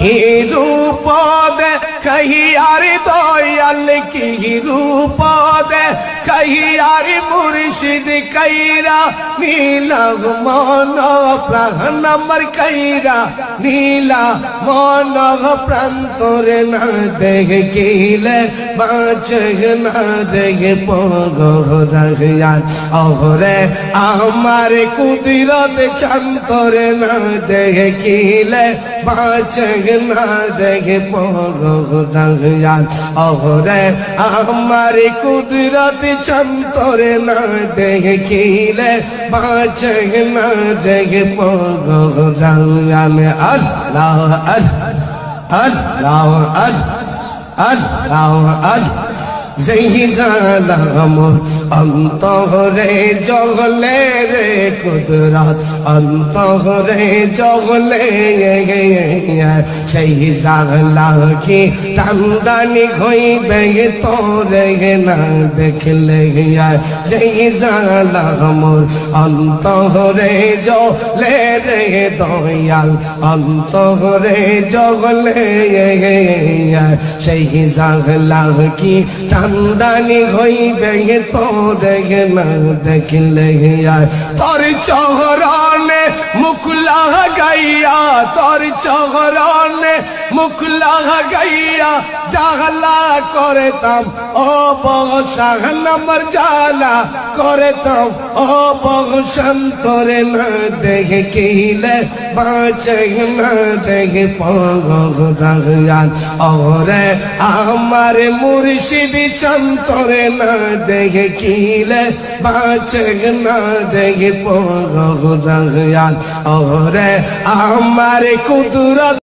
কি রূপ দেখি আর দয়াল কি রূপ দেখি আর মুর্শিদ কাইরা নীলা মন প্রাণ আমার কাইরা নীলা মন প্রান্তরে না দেখিলে বাঁচে না দেখে পগরান ওরে আমার কুদরত চান্তরে না দেখিলে বাঁচে না দেখে পগরান ওরে আমার কুদরত চান্তরে না দেখিলে বাঁচে না দেখে পগরান আল্লাহ আল্লাহ আল্লাহ আল্লাহ যেই জালামর অন্তরে জগলে রে কুদরত অন্তরে জগলে সেই জাগলা কি টান্দানি হইবে তোরে না দেখলে যেই জালামর অন্তরে জগলে রে দয়াল অন্তরে জগলে সেই জাগলা কি টান্দানি হইবে তোরে না দেখলে তোর চহরানে মুখ লাগাইয়া তোর চহরানে মুখ লাগাইয়া জাগলা করতাম ও বংশাহ নম্বর জালা করতাম ও বংশান্তরে না দেখিলে বাঁচে না দেখে পগরান ওরে আমার মুর্শিদ চন্তরে না দেখিলে বাঁচে না দেখে পগরান ওরে আমার কুদরত